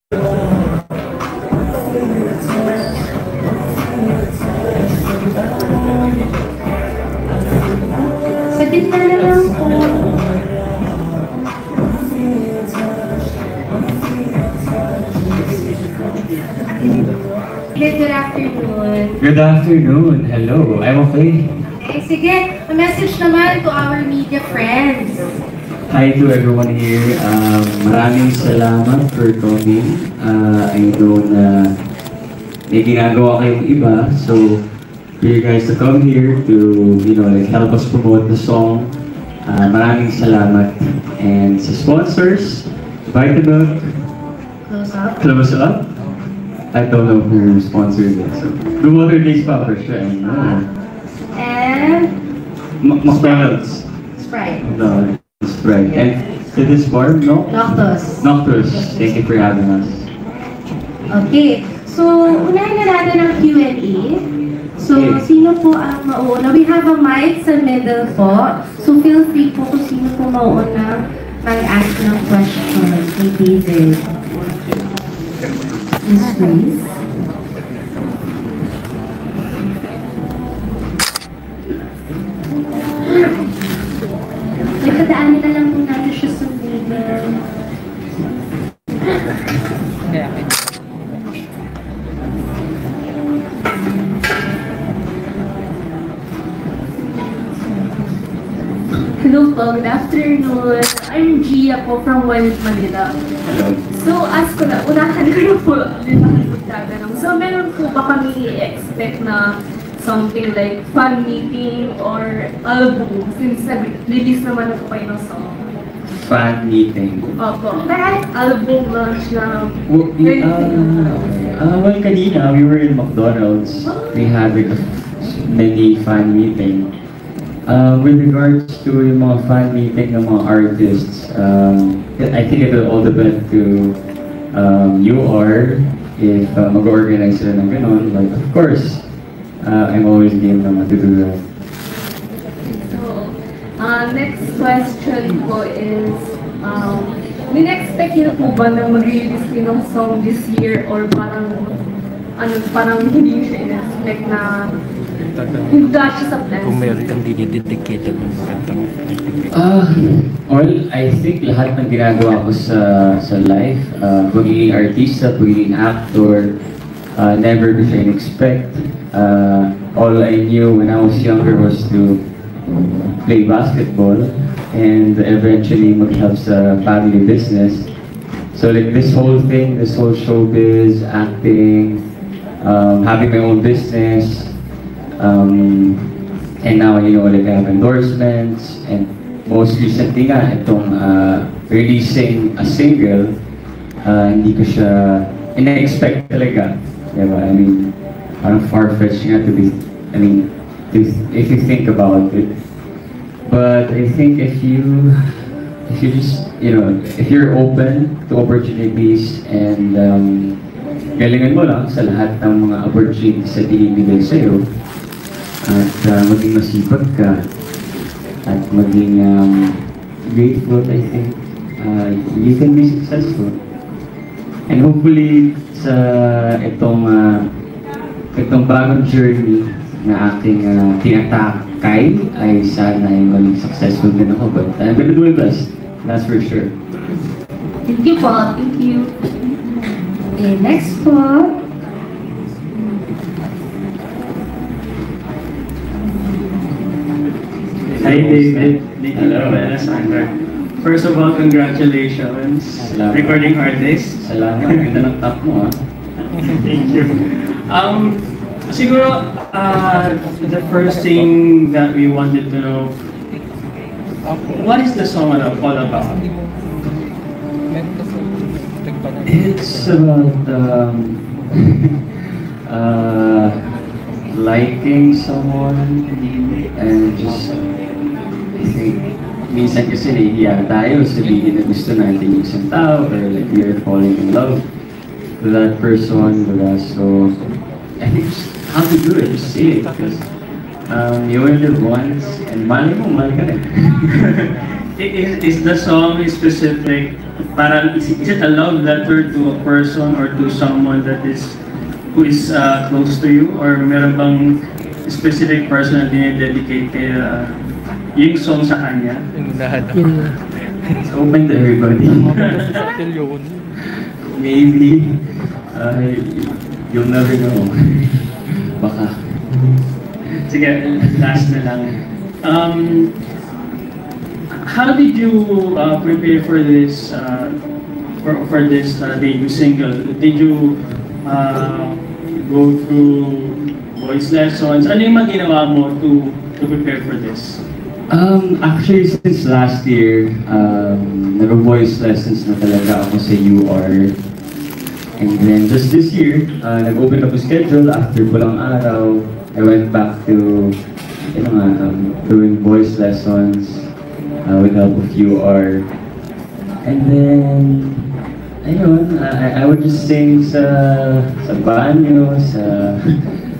Sa gitna na lang po. Good afternoon. Good afternoon. Hello. I'm okay. Okay, sige. A message naman to our media friends. Hi to everyone here. Maraming salamat for coming. I know na may ginagawa kayong iba. So, for you guys to come here to, like help us promote the song. Maraming salamat. And sa sponsors, Vitamilk, Close up. Close Up. I don't know who sponsored it. So, the water days pa for sure. And McDonald's. Sprite. No, Sprite. And to this farm, no? Noctus. Noctus. Thank you for having us. Okay. So, unahin na natin ang Q&A. So, Okay. sino po ang mauuna? We have a mic sa middle po. So, feel free po kung sino po mauuna mag-ask ng question. Kay David. Yes, please. May padaanin na lang po natin siya sa middle. Hello po, good afternoon. I'm Gia po from Wild Manila. So, ask ko na, unahan ko na po ulit ang magtatanong. So, meron po ba kami i-expect na something like fan meeting or album since release naman po kayo ng song? Fan meeting. Opo. Kaya album launch na Well, kanina, we were in McDonald's. We had like a mini fan meeting. With regards to yung mga fan meeting ng mga artists, I think it will all depend to you or if mag-organize sila ng ganon. Like, of course, I'm always game naman to do that. So, next question po is, nina-expect niyo po ba na mag-release kayo ng song this year or parang hindi siya in-expect na hindi siya sa plans? Kung meron kang dinidedicated ng kantang Well, I think lahat ng ginagawa ko sa life, pagiging artista, pagiging actor, never ko siya in-expect. All I knew when I was younger was to play basketball and eventually mag-help sa family business. So like this whole thing, this whole showbiz, acting, having my own business, and now like I have endorsements, and most recently nga itong releasing a single, hindi ko siya ina-expect talaga, diba? I mean, parang far-fetched nga to be, I mean, if you think about it. But I think if you just, if you're open to opportunities and galingan mo lang sa lahat ng mga opportunities na binibigay sa'yo at maging masipag ka at maging grateful, I think you can be successful. And hopefully sa itong bagong journey na aking tinatakay ay sana ay maging successful din ako. But I'm gonna do my best, that's for sure. Thank you po. Thank you. Okay, next po. Hi David, hello, Alexander. First of all, congratulations, Salamat. recording artist. Salamat, ganda ng top mo Thank you. Siguro, the first thing that we wanted to know, what is the song all about? It's about liking someone and just, I think, minsan kasi nahihiya tayo sabihin na gusto natin yung isang tao or like we are falling in love with that person, diba? So, I think just how to do it, just say it because you only live once and mahal mo, mahal ka rin. Is the song specific parang is it a love letter to a person or to someone who is close to you, or meron bang specific person na dinededicate kaya yung song sa kanya? Yung lahat. It's open to everybody. Maybe. You'll never know. Baka. Sige, last na lang. How did you prepare for this for this debut single? Did you go through voice lessons? Ano yung mga ginawa mo to prepare for this? Actually, since last year, nag-voice lessons na talaga ako sa UR. And then just this year, nag-open up a schedule after pulang araw. I went back to doing voice lessons with the help of UR. And then, ayun, I would just sing sa banyo,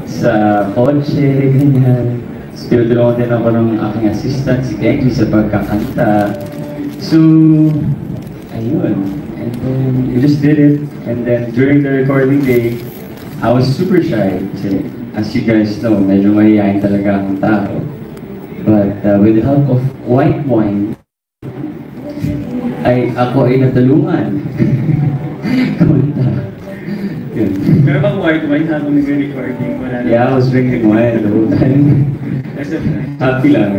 sa kotse, ganyan. Tinutulungan din ako ng aking assistant, si Kenji, sa pagkakanta. So, ayun. And then, we just did it. And then, during the recording day, I was super shy. Kasi, as you guys know, medyo mahihayin talaga akong tao. But with the help of white wine, ako ay natulungan. Kumanta. Yun. Pero bang white wine habang nag-recording? Wala na. Yeah, I was drinking wine the whole time. Happy lang.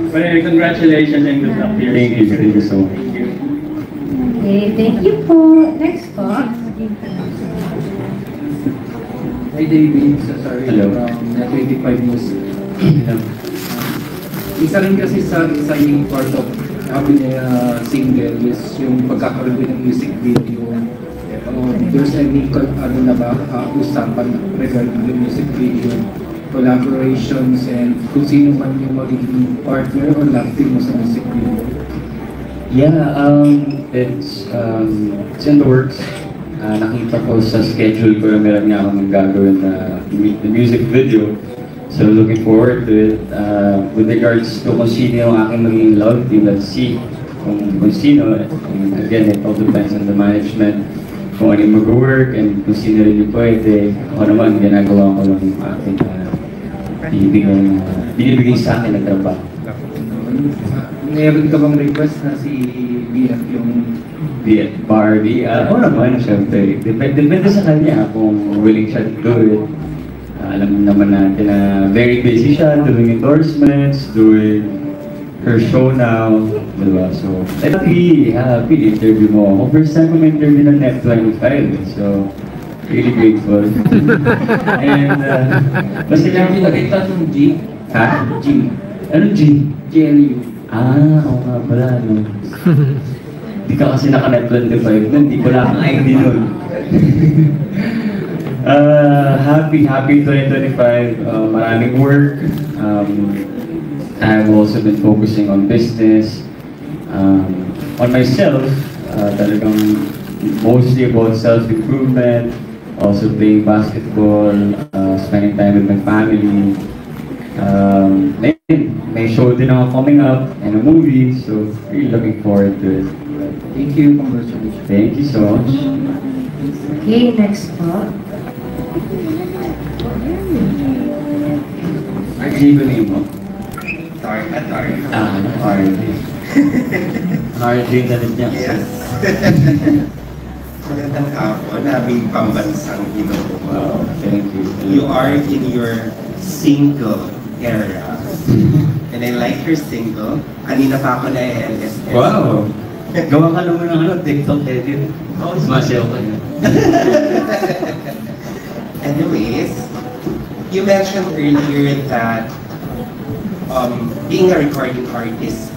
But anyway, congratulations and good luck to your Thank you so much. Thank you. Okay, thank you po. Next po. Hi David, sorry Hello. from Net 25 News. Isa rin kasi sa exciting part of having a single is yung pagkakaroon din ng music video. There's any usapan regarding the music video, collaborations, and kung sino man yung magiging partner o love team mo sa music video? Yeah, it's in the works. Nakita ko sa schedule ko na meron nga akong gagawin na the music video. So looking forward to it. With regards to kung sino yung aking magiging love team, let's see kung sino. And again, it all depends on the management. Kung ano yung mag-work and kung sino rin yung pwede. Ako naman, ginagawa ko lang yung aking binibigay sa akin ng trabaho. Meron ka bang request na si Biak yung Barbie? Oo naman, syempre. Depende sa kanya kung willing siya to do it. Alam naman natin na very busy siya doing endorsements, doing her show now, diba? So, happy interview mo ako. First time ko interview ng Net 25, so really grateful. And, basta lang nakita ng G? Ha? G. Anong G? GLU. Oo nga pala, no? Hindi ka kasi naka-Net 25 nun, hindi ko lang ang ID nun. Happy 2025, maraming work. I've also been focusing on business, on myself, talagang mostly about self-improvement, also playing basketball, spending time with my family. May show din ako coming up and a movie, so really looking forward to it. Thank you, congratulations. Thank you so much. Okay, next po. RJ ba name mo? RJ. RJ na rin niya. Yes. Magandang hapon, aming pambansang Ginoo. Wow, thank you. You are in your single era. And I like your single. Kanina pa ako na LSS. Wow! Gawa ka naman ng TikTok edit. Oh, Smash-out ka na. Anyways, you mentioned earlier that being a recording artist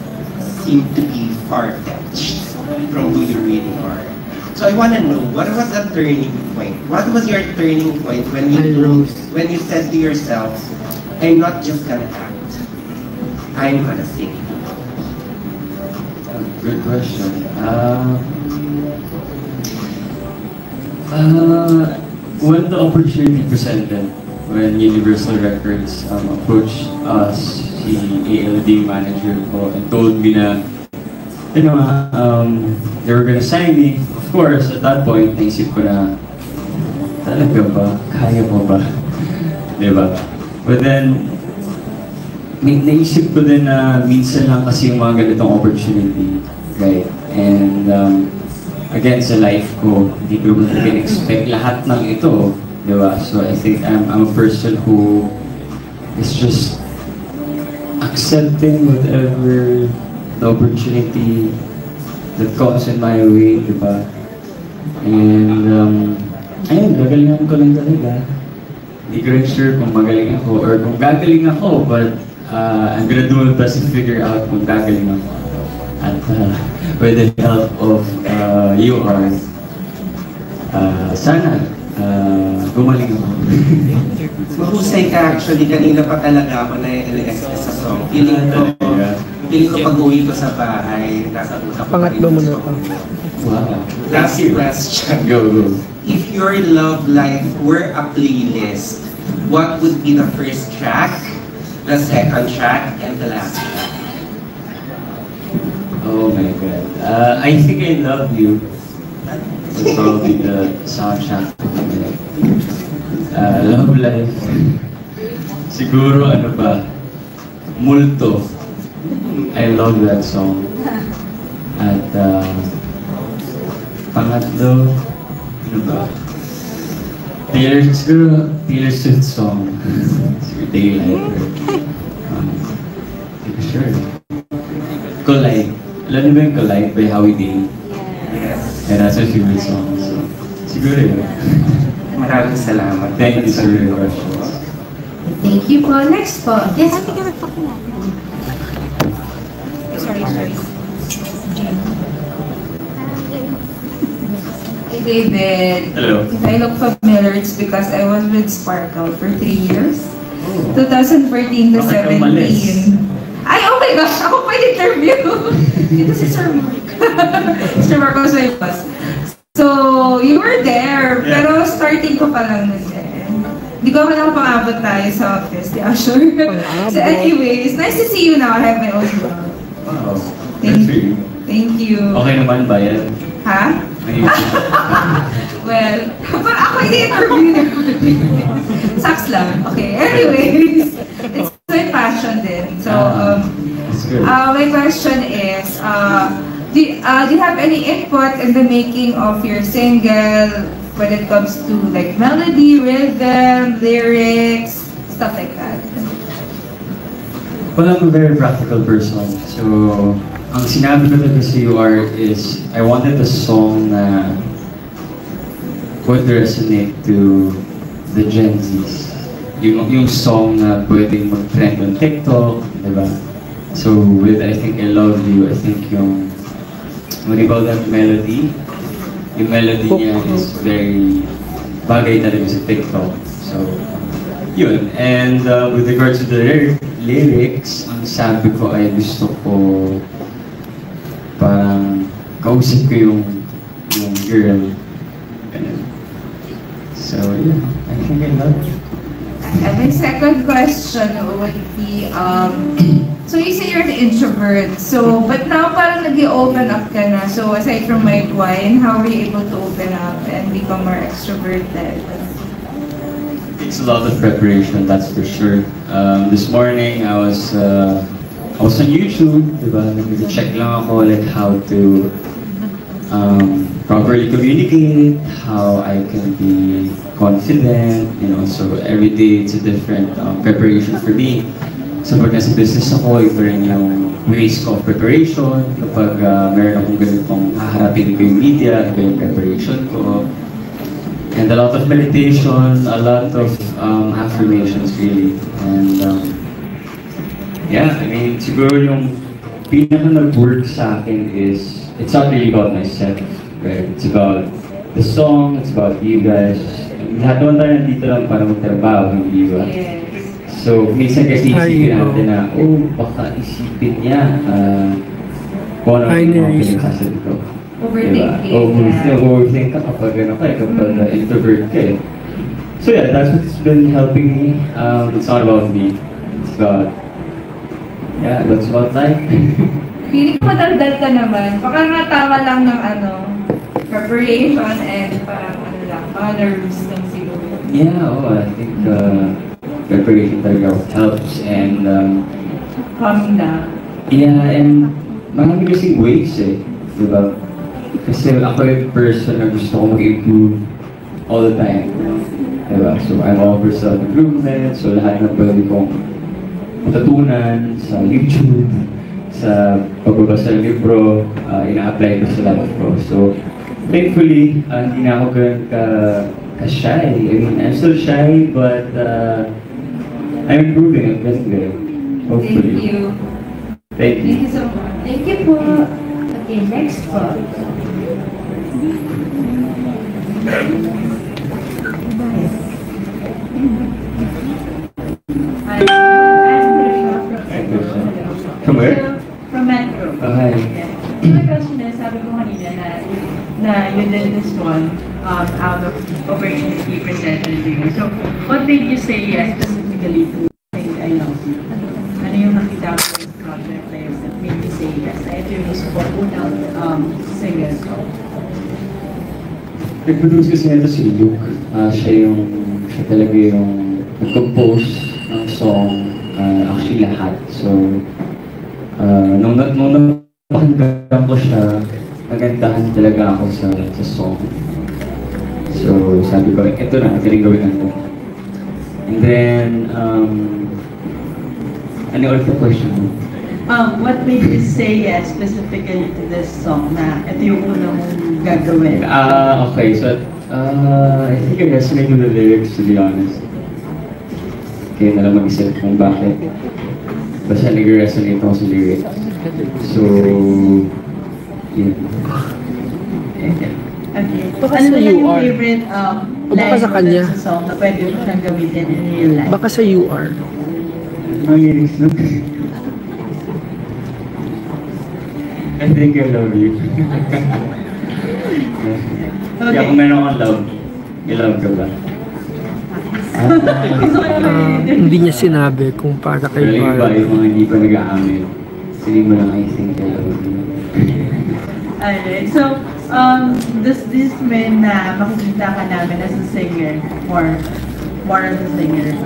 seemed to be far-fetched from who you really are. So I want to know, what was that turning point? What was your turning point when you said to yourself, I'm not just gonna act, I'm gonna sing? Good question. When the opportunity presented, when Universal Records approached us, si ALD manager ko, and told me na you know, they were gonna sign me. Of course, at that point, naisip ko na, talaga ba? Kaya mo ba? Diba? But then, naisip ko din na minsan lang kasi yung mga ganitong opportunity, right? And again, sa life ko, hindi ko naman expect lahat ng ito, diba? So I think I'm a person who is just accepting whatever the opportunity that comes in my way, diba? And ayun, gagalingan ko lang talaga. Hindi ko rin sure kung magaling ako or kung gagaling ako, but I'm gonna do my best to figure out kung gagaling ako. At with the help of you all, sana gumaling ako. Mahusay ka actually, kanina pa talaga ako na-LSS sa song. Feeling ko pag-uwi ko sa bahay, nasa utak ko. Pangatlo mo na pa. Wow. Last question. Go. If your love life were a playlist, what would be the first track, the second track, and the last track? Oh my God. I think I Love You. That's probably the soundtrack. Love Life. Siguro ano ba? Multo. I love that song. At pangatlo, ano ba? Taylor Swift song. Siguro Daylight. Hindi ko sure. Collide. Alam niyo ba yung Collide by Howie Day? Yes. And that's my favorite song. So, siguro yun. Maraming salamat. Thank you for your questions. Thank you po. Next po. Yes. Sorry. Hey David. Hello. If I look familiar, it's because I was with Sparkle for 3 years. 2014 to 17. Ay, oh my gosh! Ako pa interview. Ito si Sir Mark. Sir Mark was my boss. So, you were there, pero starting ko pa lang nun eh. Hindi ko man ako pang-abot tayo sa office, di sure. So anyways, nice to see you now. I have my own blog. Wow. Good for you. Thank you. Okay naman ba yan? Ha? Ayun. Well, parang ako i-interview na. Sucks lang. Okay, anyways. It's my passion din. So, That's good. my question is, do you have any input in the making of your single when it comes to like melody, rhythm, lyrics, stuff like that? Well, I'm a very practical person. So, ang sinabi ko talaga sa UR is, I wanted a song na would resonate to the Gen Zs. Yung song na pwedeng mag-trend on TikTok, di ba? So, with I Think I Love You, I think yung, what do you call that melody? Yung melody niya is very bagay talaga sa TikTok. So, yun. And with regards to the lyrics, ang sabi ko ay gusto ko parang kausap ko yung girl. Ganun. So, yeah. I think I love you. And my second question would be, so you say you're an introvert, so, but now parang nag-open up ka na. So aside from White Wine, how are you able to open up and become more extroverted? It takes a lot of preparation, that's for sure. This morning, I was on YouTube, diba? Nag-check lang ako like how to properly communicate, how I can be confident, you know, so every day it's a different preparation for me. So pag nasa business ako, iba rin yung ways ko of preparation. Kapag meron akong ganitong haharapin ko yung media, iba yung preparation ko. And a lot of meditation, a lot of affirmations really. And yeah, I mean, siguro yung pinaka nag-work sa akin is, it's not really about myself, right? It's about the song, it's about you guys. Lahat naman tayo nandito lang para magtrabaho, hindi ba? Yes. So, minsan kasi isipin natin na, oh, baka isipin niya kung ano yung mga pinagsasabi ko. Overthinking. Overthink ka kapag ano ka, kapag introvert ka eh. So yeah, that's what's been helping me. It's not about me. It's about, yeah, that's about life. Feeling ko madaldal ka naman. Baka nga tama lang ng preparation and parang mga nerves ng siguro. Yeah, I think preparation talaga helps and Calming down. yeah, and marami kasing ways diba? Kasi ako yung person na gusto ko mag-improve all the time. Diba? So I'm all for self-improvement, so lahat ng pwede kong matutunan sa YouTube, sa pagbabasa ng libro, ina-apply ko sa life ko. So thankfully, hindi na ako ganun ka-shy. I mean, I'm still shy, but I'm improving. I'm getting there. Hopefully. Thank you. Thank you. Thank you so much. Thank you po. Okay, next po. From where? From Metro. Hi. So my question is, sabi ko kanina na you did this one out of opportunity presented to you. So, what made you say yes specifically to say I love you? Ano yung nakita ko sa project na yun that made you say yes? Ito yung support unang singer ko. Nag-produce kasi nito si Luke. Siya talaga yung nag-compose ng song, actually lahat. So, nung napakinggan ko siya, nagandahan talaga ako sa song. So, sabi ko, ito na, galing gawin natin. And then, ano ulit the question mo? What made you say yes specifically to this song na ito yung unang mong gagawin? Okay, so, I think I resonate with the lyrics, to be honest. Kaya na lang mag-isip kung bakit. Basta nag-resonate ako sa lyrics. So, yun. Okay. Baka Ano sa na yung UR? favorite Baka sa kanya? sa song na pwede mo siyang gamitin in real life? Baka sa UR. Ang lyrics nun. I think I love you. Kaya kung meron akong love, i-love ka ba? Hindi niya sinabi kung para kay Pero iba Marlon. yung mga hindi pa nag-aamin. Sabihin mo lang, I think I love you. Alright, so, does this mean na makikita ka namin as a singer? More as a singer?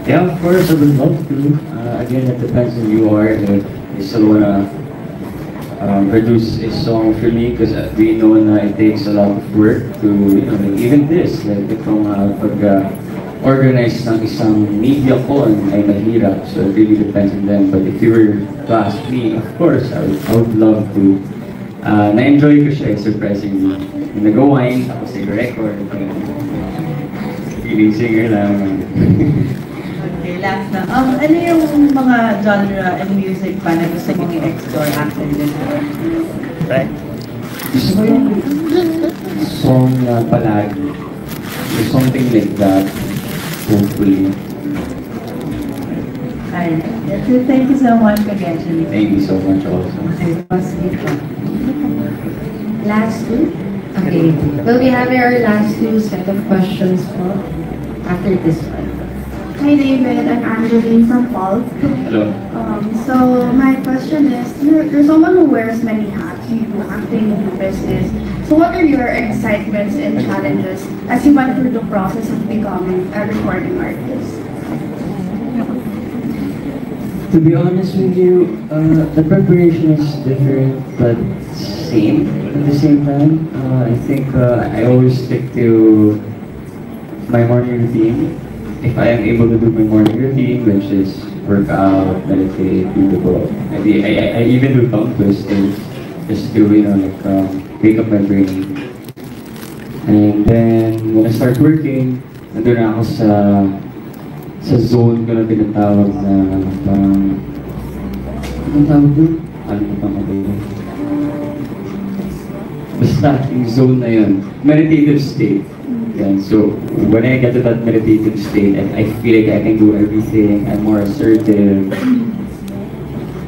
Yeah, of course, I would love to. Again, it depends on you are. If you still wanna produce a song for me, because we know na it takes a lot of work to, even this, like itong pag-organize ng isang media call ay mahirap, so it really depends on them. But if you were to ask me, of course, I would love to. Na-enjoy ko siya, surprisingly. Nag-wine, tapos nag-record. Feeling singer lang. Okay, last na. Ano yung mga genre and music pa na gusto mong i-explore after this? Right. Gusto ko yung song na palagi. Or something like that. Hopefully. Alright, that's it. Thank you so much again, Shalik. Thank you so much also. Last two? Okay. We'll be having our last two set of questions po after this one. Hi David, I'm Angeline from Paul. Hello. So my question is, you're someone who wears many hats. You do acting, you do business. So what are your excitements and challenges as you went through the process of becoming a recording artist? To be honest with you, the preparation is different but same at the same time. I think I always stick to my morning routine. If I am able to do my morning routine, which is work out, meditate, do the book. I even do tongue twisters just to, wake up my brain. And then when I start working, nandun na ako sa zone ko na tinatawag na parang, anong tawag doon? Ano pa mabili? Basta, yung zone na yun, meditative state. Yan. So, when I get to that meditative state, I feel like I can do everything, I'm more assertive.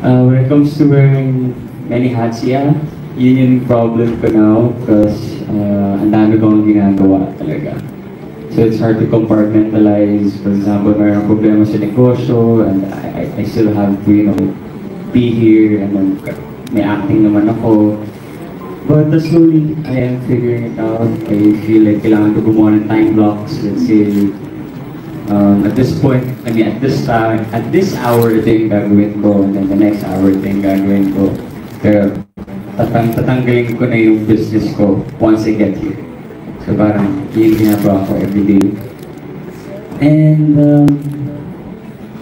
When it comes to wearing many hats, yeah, yun yung problem ko now, because ang dami kong ginagawa talaga. So it's hard to compartmentalize. For example, mayroong problema sa negosyo, and I still have to, be here, and then may acting naman ako. But slowly, I am figuring it out. I feel like kailangan ko gumawa ng time blocks. Let's say, at this point, I mean, at this time, at this hour, ito yung gagawin ko, and then the next hour, ito yung gagawin ko. Pero, tatanggalin ko na yung business ko once I get here. So parang, yun ginagawa ko everyday. And,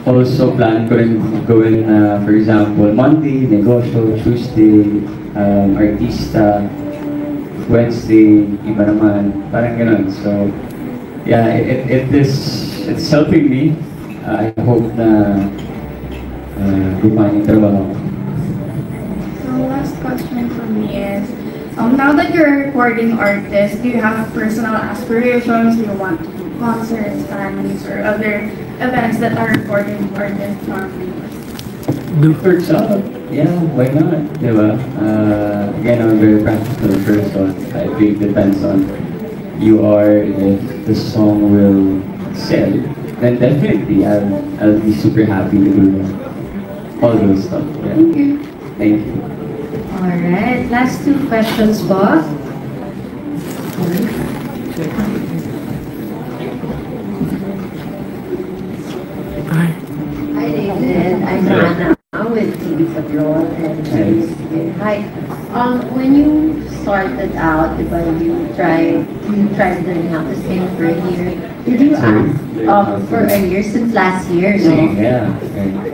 also, plan ko rin gawin na, for example, Monday, negosyo, Tuesday, artista, Wednesday, iba naman, parang ganun. So, yeah, it's helping me. I hope na gumawa yung trabaho ko. So last question for me is, now that you're a recording artist, do you have personal aspirations? Do you want to do concerts, families, or other events that are recording artists normally? For example, yeah, why not? Diba? Again, I'm a very practical person. I think it depends on you are. If the song will sell, then definitely I'll be super happy to do all those stuff. Yeah. Thank you. Thank you. Alright, last two questions po. Ay, Hi David, I'm Anna. I'm with TV Patrol and hi. When you started out, you tried learning how to sing for a year. Did you ask for a year since last year? No? Yeah.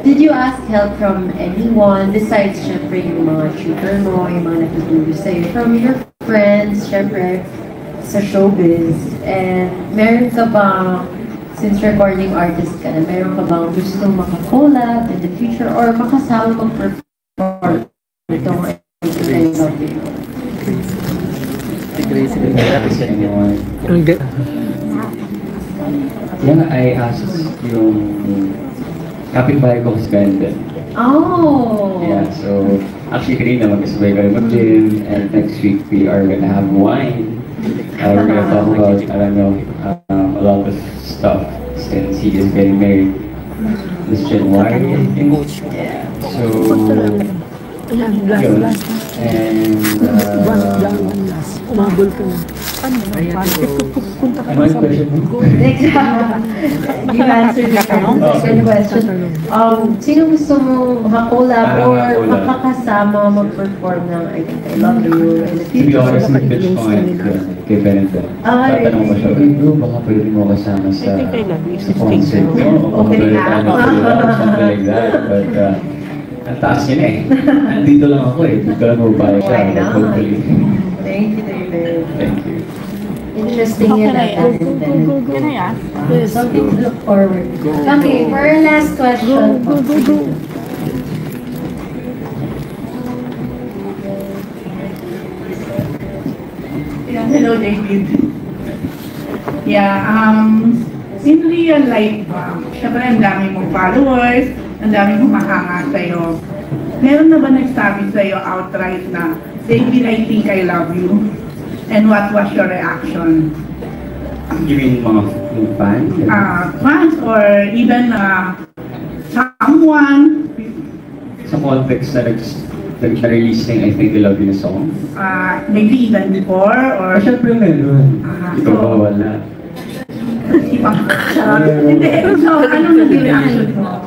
Did you ask help from anyone besides syempre yung mga tutor mo, yung mga nagtuturo sa'yo, from your friends, syempre sa showbiz? And meron ka bang, since recording artist ka na, meron ka bang gusto makakolab in the future or makasama mag-perform itong I Love You? Yeah, I asked yung kapitbahay ko kasi ganun. Oh! Yeah, so actually kanina mag-isabay kami mag-gym, and next week we are gonna have wine. We're gonna talk about, I don't know, a lot of stuff since he is getting married this January, I think. Yeah. So, yun. And, umabol ka na. ano yung question mo? Next, you answered the second question. Sino gusto mo makakolab or makakasama mag-perform ng I Think I Love You in the To be future? honest, nag-pitch ko ngayon kay Benito. Tatanong ko siya, bro, baka pwede mo kasama sa concert mo. Baka pwede tayo mag-collab, something like that. But, ang taas yun eh. Nandito lang ako eh. Dito lang mo ba siya. Hopefully. Thank you, David. Thank you. Interesting yun natin. Can I ask? Something to look forward to. Okay, for our last question. Yeah, hello David. Yeah, in real life, syempre ang dami mong followers, ang dami mong mahanga sa'yo. Meron na ba nagsabi sa'yo outright na, David, I think I love you? And what was your reaction? You mean mga fans? Fans or even someone? Sa context na nag-release ng I Think I Love You na song? Maybe even before or... Siyempre meron. Ikaw ba wala? Hindi, so anong naging reaction mo?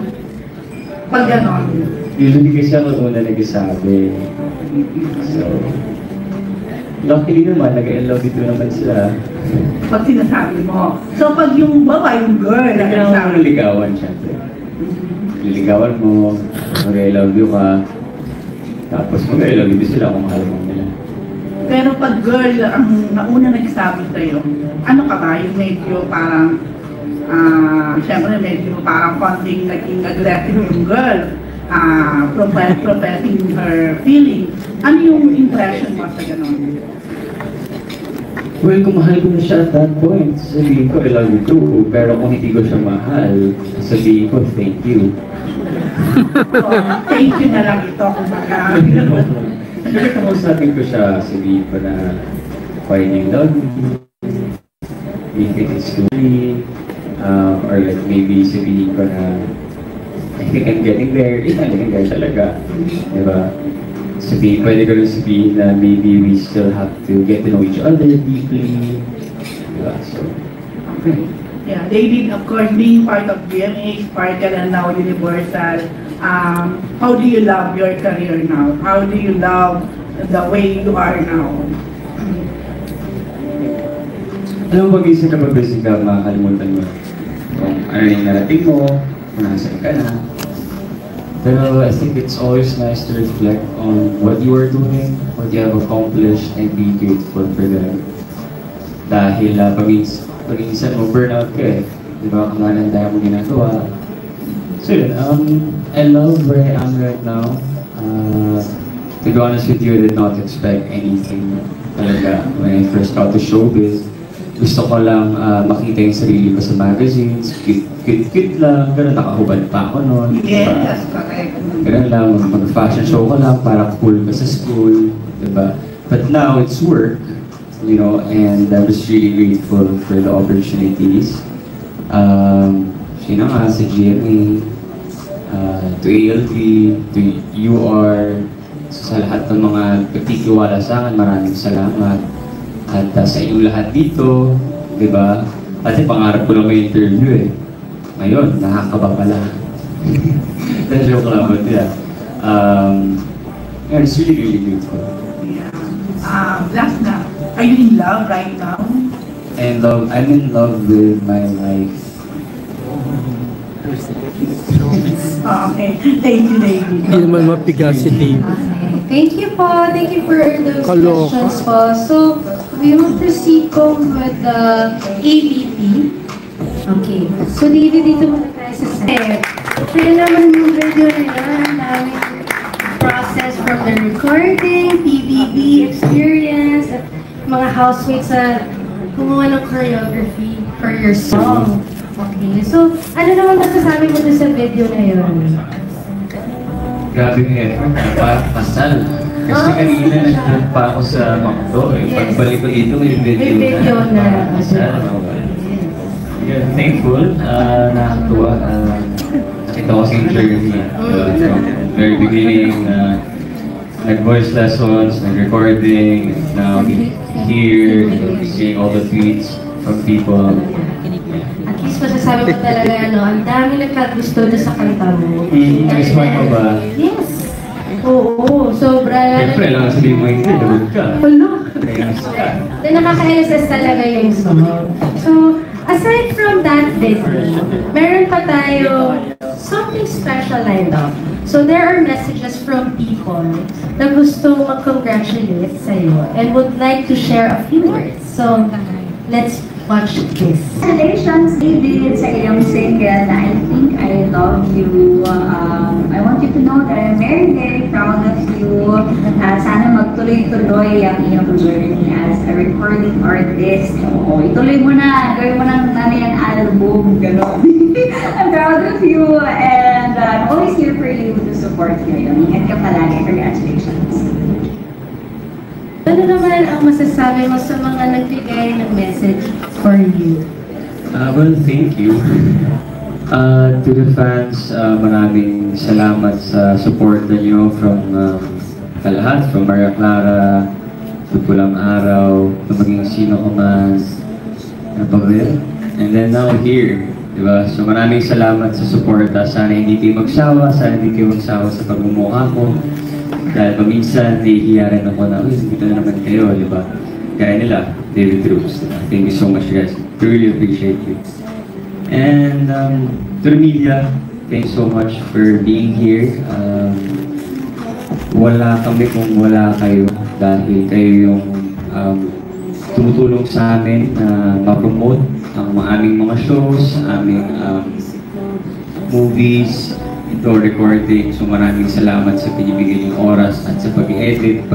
Pag ganon? Usually kasi ako una nagsasabi. So, luckily naman, nag-love you naman sila. Pag sinasabi mo. So pag yung babae, yung girl, Kailangan mo naligawan, syempre. Liligawan mo, mag-I love you ka. Tapos mag-I love you sila kung mahal mo nila. Pero pag girl, ang nauna nagsabi sa'yo, ano ka ba? Yung medyo parang, syempre medyo parang konting naging aggressive yung girl. Professing her feeling. Ano yung impression mo sa ganon? Well, kung mahal ko na siya at that point, sabihin ko, I love you too. Pero kung hindi ko siya mahal, sabihin ko, thank you. Thank you na lang ito kung baka. Pero kung sabihin ko siya, sabihin ko na, why do you love me? If it is truly, or like maybe sabihin ko na, think I'm getting there. Getting there talaga. Diba? Pwede ko rin sabihin na maybe we still have to get to know each other deeply. Diba? So, okay. Yeah, David, of course, being part of GMA, Sparkle, and now Universal, how do you love your career now? How do you love the way you are now? Alam mo, pag-isip ka busy ka, makakalimutan mo kung ano yung narating mo, kung nasan ka na. Pero I think it's always nice to reflect on what you are doing, what you have accomplished, and be grateful for them. Dahil pag-iisan mo, burnout ka eh. Di ba? Kung ano ang daya mo ginagawa. So yun, I love where I am right now. To be honest with you, I did not expect anything talaga when I first got to showbiz. Gusto ko lang makita yung sarili ko sa magazines, cute lang, gano'n, nakahubad pa ako noon. Yes, correct. Gano'n lang, mag-fashion show ko lang para cool ka sa school, diba? But now, it's work, you know, and I'm just really grateful for the opportunities. Sino nga, sa GMA, to ALD, to UR, sa lahat ng mga pagtitiwala sa akin, maraming salamat. At sa inyong lahat dito, di ba? Kasi pangarap ko lang may interview eh. Ngayon, nakakaba pala. Joke lang, but yeah. Yeah, it's really, really beautiful. Yeah. Last na, are you in love right now? I'm in love with my life. Okay, thank you, David. Hindi naman mapigas si David. Thank you po. Thank you for those questions po. So, we will proceed po with the ABP. Okay. So, David, dito muna tayo sa set. Kaya naman yung video na yun, ang daming process from the recording, PBB experience, at mga housemates sa kumuha ng choreography for your song. Okay. So, ano naman masasabi mo doon sa video na yun? Grabe yung effort, pasal. Kasi kanina nag-trip pa ako sa Macdo eh. Pagbalik ko dito, may video na. Pasal. Yeah, thankful, nakakatuwa. Nakita ko sa journey. From very beginning, nag-voice lessons, nag-recording, now here, seeing all the tweets from people. At least masasabi ko talaga, ang dami nagkagusto na sa kanta mo. Nag-smart mo ba? Yes. Oo, sobra. Siyempre, lang sabihin mo yung pinagod ka. Wala. Kaya nakaka-LSS talaga yung song. So, aside from that video, meron pa tayo something special lined up. So, there are messages from people na gusto mag-congratulate sa'yo and would like to share a few words. So, let's watch this. Congratulations, David, sa iyong single na I Think I Love You. I want you to know that I'm very, very proud of you. Sana magtuloy-tuloy ang iyong journey as a recording artist. Ituloy mo na, gawin mo ng nanayang album, gano'n. I'm proud of you and I'm always here for you to support you. Ingat ka palagi. Congratulations. Ano naman ang masasabi mo sa mga nagbigay ng message for you? Well, thank you. To the fans, maraming salamat sa support niyo from lahat, from Maria Clara, to Pulang Araw, to maging sino ko man, and then now here, diba? So maraming salamat sa suporta. Sana hindi kayo magsawa, sana hindi kayo magsawa sa pagmumukha ko. Dahil paminsan, nahihiya rin ako na, uy, dito na naman kayo, di ba? Kaya nila, David Troops. Thank you so much, guys. Really appreciate you. And to the media, thanks so much for being here. Wala kami kung wala kayo dahil kayo yung tumutulong sa amin na ma-promote ang aming mga shows, aming movies, ito recording. So maraming salamat sa pinibigay yung oras at sa pag-edit,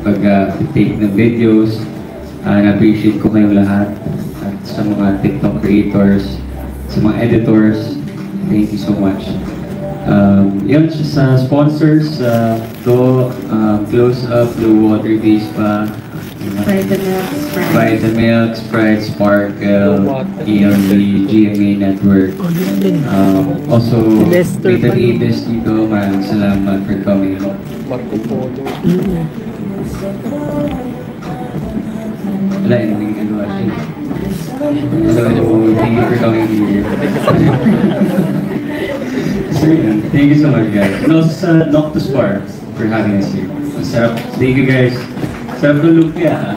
pag-take ng videos. Na-appreciate ko kayong lahat at sa mga TikTok creators, sa mga editors. Thank you so much. Yun, sa sponsors, Close Up, Blue Water Days pa, Vitamilk, Sprite, Sparkle, ELV, GMA Network. Also, Peter Ibis dito, maraming salamat for coming. Wala, hindi ano actually. So, thank you for coming here. So, thank you so much, guys. And also sa Noctus Bar for having us here. Sarap. Thank you, guys. Sarap ng lumpia, ha?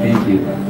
Thank you.